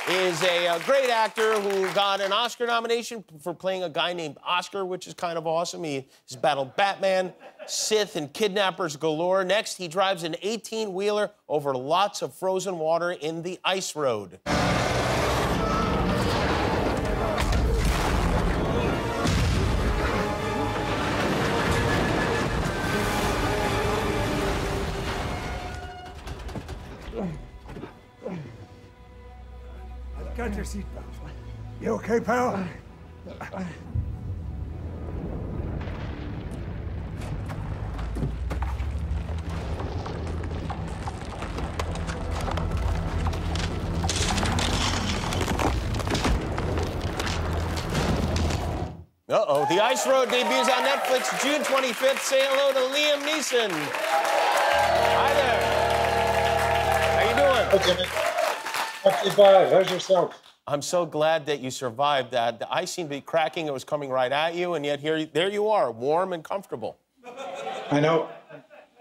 is a great actor who got an Oscar nomination for playing a guy named Oscar, which is kind of awesome. He's battled Batman, Sith, and kidnappers galore. Next, he drives an 18-wheeler over lots of frozen water in the ice road. Got your seatbelt. You okay, pal? Uh-oh, The Ice Road debuts on Netflix June 25th. Say hello to Liam Neeson. Hi there. How you doing? Hi, Jimmy. Not too bad. How's yourself? I'm so glad that you survived that. The ice seemed to be cracking. It was coming right at you, and yet there you are, warm and comfortable. I know.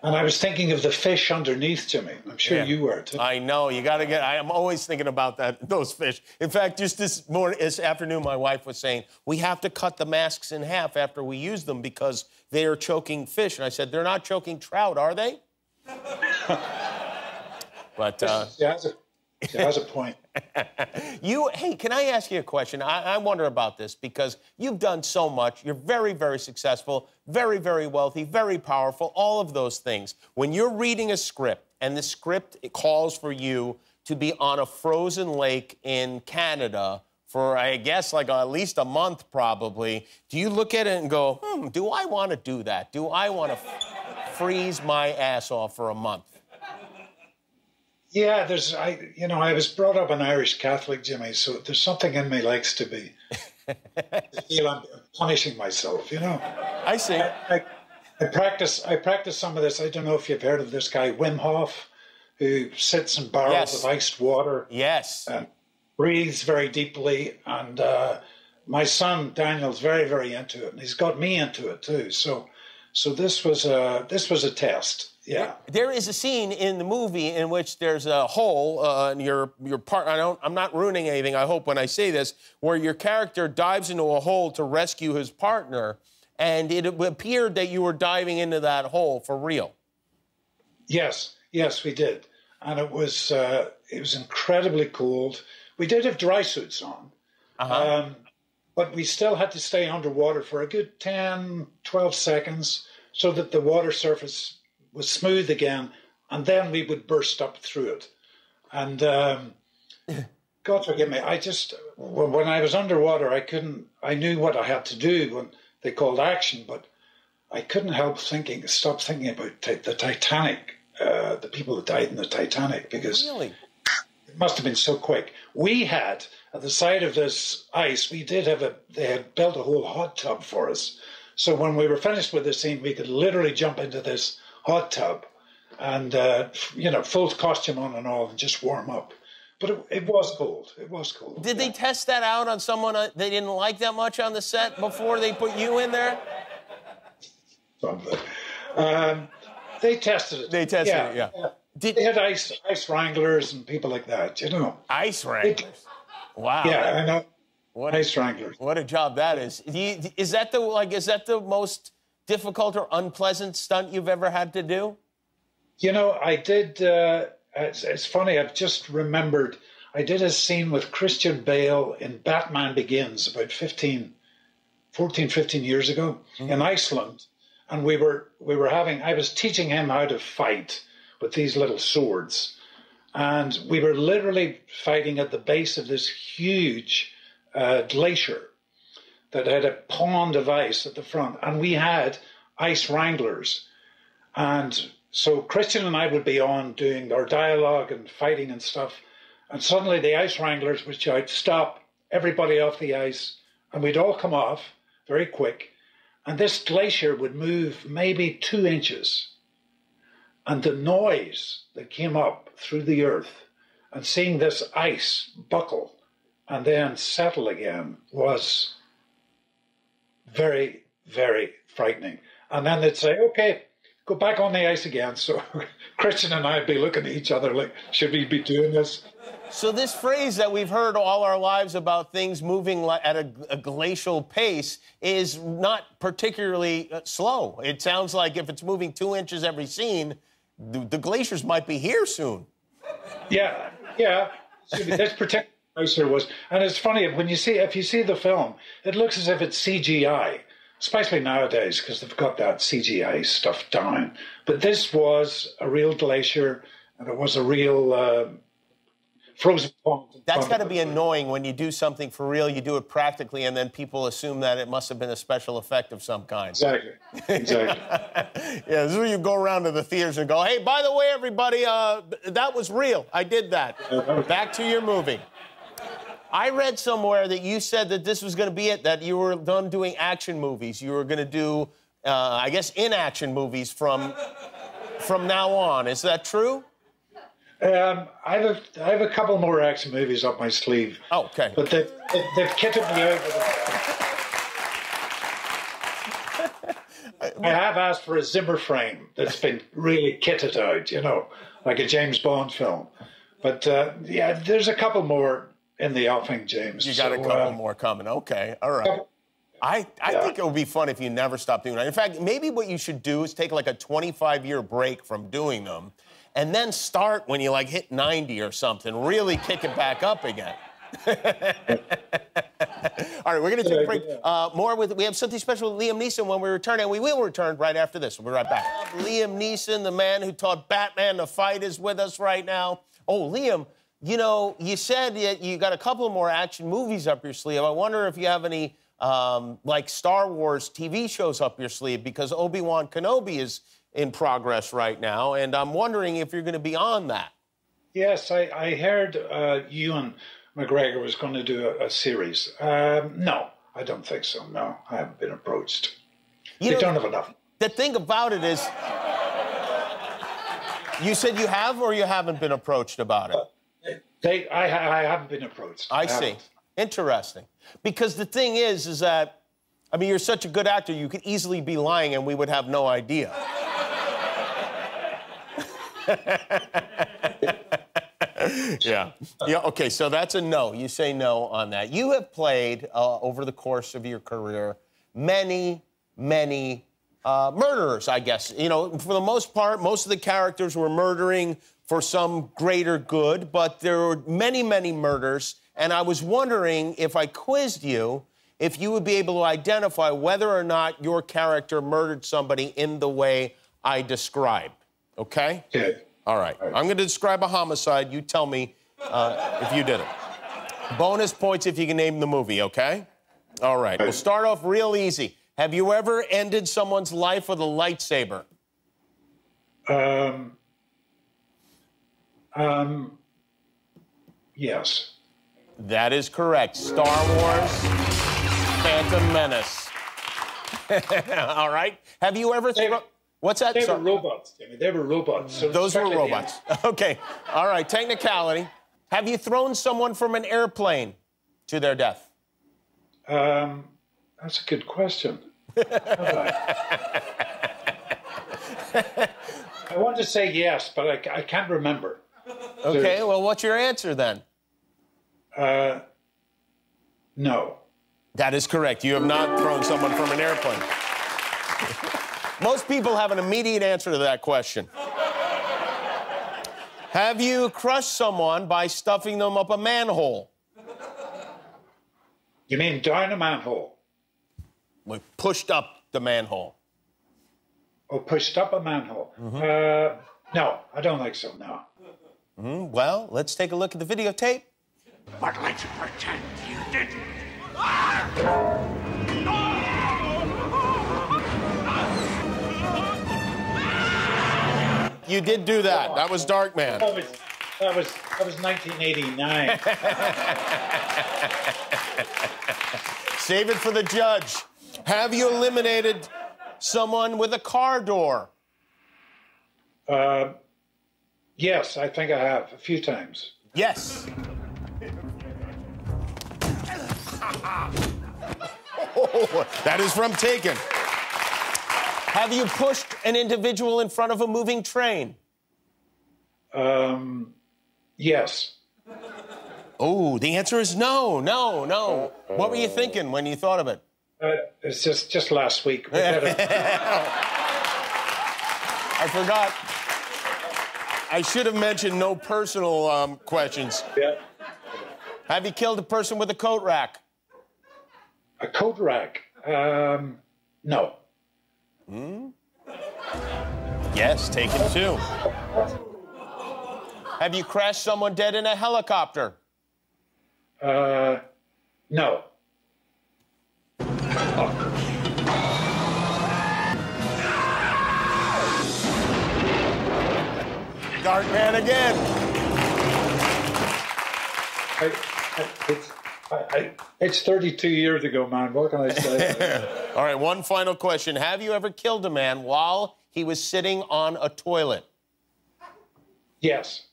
And I was thinking of the fish underneath, Jimmy. I'm sure you were, too. I know. You got to get... I'm always thinking about those fish. In fact, just this afternoon, my wife was saying, we have to cut the masks in half after we use them because they are choking fish. And I said, they're not choking trout, are they? But... She has a point. Hey, can I ask you a question? I wonder about this because you've done so much. You're very, very successful, very, very wealthy, very powerful, all of those things. When you're reading a script and the script calls for you to be on a frozen lake in Canada for, I guess, like at least a month probably, do you look at it and go, do I want to do that? Do I want to freeze my ass off for a month? Yeah, I was brought up an Irish Catholic, Jimmy, so there's something in me likes to feel I'm punishing myself, you know. I see. I practice some of this. I don't know if you've heard of this guy, Wim Hof, who sits in barrels of iced water. Yes. And breathes very deeply. And my son, Daniel's very, very into it. And he's got me into it, too. So this was a test. Yeah. There is a scene in the movie in which there's a hole, and your partner, I'm not ruining anything, I hope, when I say this, where your character dives into a hole to rescue his partner, and it appeared that you were diving into that hole for real. Yes, we did. And it was incredibly cold. We did have dry suits on, but we still had to stay underwater for a good 10, 12 seconds so that the water surface was smooth again, and then we would burst up through it. And God forgive me, when I was underwater, I knew what I had to do when they called action, but I couldn't help stop thinking about the Titanic, the people that died in the Titanic, because really? It must have been so quick. We had, at the side of this ice, they had built a whole hot tub for us. So when we were finished with the scene, we could literally jump into this hot tub and, full costume on and all, and just warm up. But it was cold. It was cold. Did they test that out on someone they didn't like that much on the set before they put you in there? They tested it. They tested it, yeah. They had ice wranglers and people like that, you know. Ice wranglers? Wow. Yeah, I know. Ice wranglers. What a job that is. Is that the most difficult or unpleasant stunt you've ever had to do? You know, I did, it's funny, I've just remembered, I did a scene with Christian Bale in Batman Begins about 14, 15 years ago in Iceland. And I was teaching him how to fight with these little swords. And we were literally fighting at the base of this huge glacier that had a pond of ice at the front, and we had ice wranglers. And so Christian and I would be on doing our dialogue and fighting and stuff, and suddenly the ice wranglers would shout, "Stop, everybody off the ice," and we'd all come off very quick, and this glacier would move maybe 2 inches, and the noise that came up through the earth and seeing this ice buckle and then settle again was very, very frightening. And then they'd say, okay, go back on the ice again. So Christian and I'd be looking at each other like, should we be doing this? So this phrase that we've heard all our lives about things moving at a glacial pace is not particularly slow. It sounds like if it's moving 2 inches every scene, the glaciers might be here soon. Yeah, yeah. This particular glacier was, and it's funny if you see the film, it looks as if it's CGI, especially nowadays because they've got that CGI stuff down. But this was a real glacier, and it was a real frozen pond. That's got to be annoying when you do something for real, you do it practically, and then people assume that it must have been a special effect of some kind. Exactly. Yeah, this is where you go around to the theaters and go, hey, by the way, everybody, that was real. I did that. Back to your movie. I read somewhere that you said that this was going to be it, that you were done doing action movies. You were going to do, I guess, inaction movies from now on. Is that true? I have a couple more action movies up my sleeve. Oh, okay. But they've kitted me out with I have asked for a Zimmer frame that's been really kitted out, you know, like a James Bond film. But yeah, there's a couple more in the offing, James. You got a couple more coming. Okay, all right. I think it would be fun if you never stopped doing that. In fact, maybe what you should do is take like a 25-year break from doing them and then start when you like hit 90 or something, really kick it back up again. All right, we're going to take a break. We have something special with Liam Neeson when we return, and we will return right after this. We'll be right back. Liam Neeson, the man who taught Batman to fight, is with us right now. Oh, Liam, you know, you said that you got a couple more action movies up your sleeve. I wonder if you have any, like Star Wars TV shows up your sleeve, because Obi-Wan Kenobi is in progress right now, and I'm wondering if you're going to be on that. Yes, I heard Ewan McGregor was going to do a series. No, I don't think so. No, I haven't been approached. They don't have enough. The thing about it is, you said you have or you haven't been approached about it? I haven't been approached. I see. Interesting. Because the thing is that, I mean, you're such a good actor, you could easily be lying and we would have no idea. Yeah. Okay, so that's a no. You say no on that. You have played, over the course of your career, many murderers, I guess. You know, for the most part, most of the characters were murdering for some greater good, but there were many murders, and I was wondering if I quizzed you, if you would be able to identify whether or not your character murdered somebody in the way I described. Okay? Yeah. All right. I'm going to describe a homicide. You tell me if you did it. Bonus points if you can name the movie, okay? All right. We'll start off real easy. Have you ever ended someone's life with a lightsaber? Yes. That is correct. Star Wars, Phantom Menace. All right. Have you ever... What's that? They were robots, Jimmy. They were robots. So those were robots. Okay. All right. Technicality. Have you thrown someone from an airplane to their death? That's a good question. I want to say yes, but I can't remember. Okay. Well, what's your answer then? No. That is correct. You have not thrown someone from an airplane. Most people have an immediate answer to that question. Have you crushed someone by stuffing them up a manhole? You mean down a manhole? We pushed up the manhole. Oh, pushed up a manhole. Mm-hmm. No, I don't think so, no. Mm-hmm. Well, let's take a look at the videotape. But let's pretend you didn't. You did do that. That was Darkman. That was 1989. Save it for the judge. Have you eliminated someone with a car door? Yes, I think I have a few times. Yes. Oh, that is from Taken. Have you pushed an individual in front of a moving train? Yes. Oh, the answer is no, no, no. What were you thinking when you thought of it? It's just last week. We I forgot. I should have mentioned no personal questions. Yeah. Have you killed a person with a coat rack? A coat rack? No. Yes, taken two. Have you crashed someone dead in a helicopter? No. Dark man again. It's 32 years ago, man. What can I say? All right, one final question. Have you ever killed a man while he was sitting on a toilet? Yes.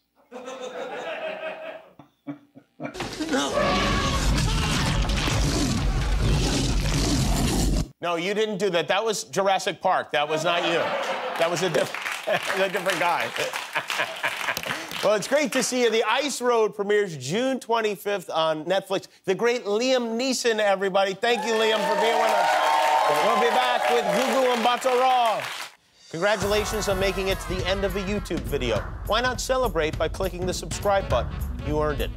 No, you didn't do that. That was Jurassic Park. That was not you. That was a different guy. Well, it's great to see you. The Ice Road premieres June 25th on Netflix. The great Liam Neeson, everybody. Thank you, Liam, for being with us. We'll be back with Gugu and Bato Raw. Congratulations on making it to the end of the YouTube video. Why not celebrate by clicking the subscribe button? You earned it.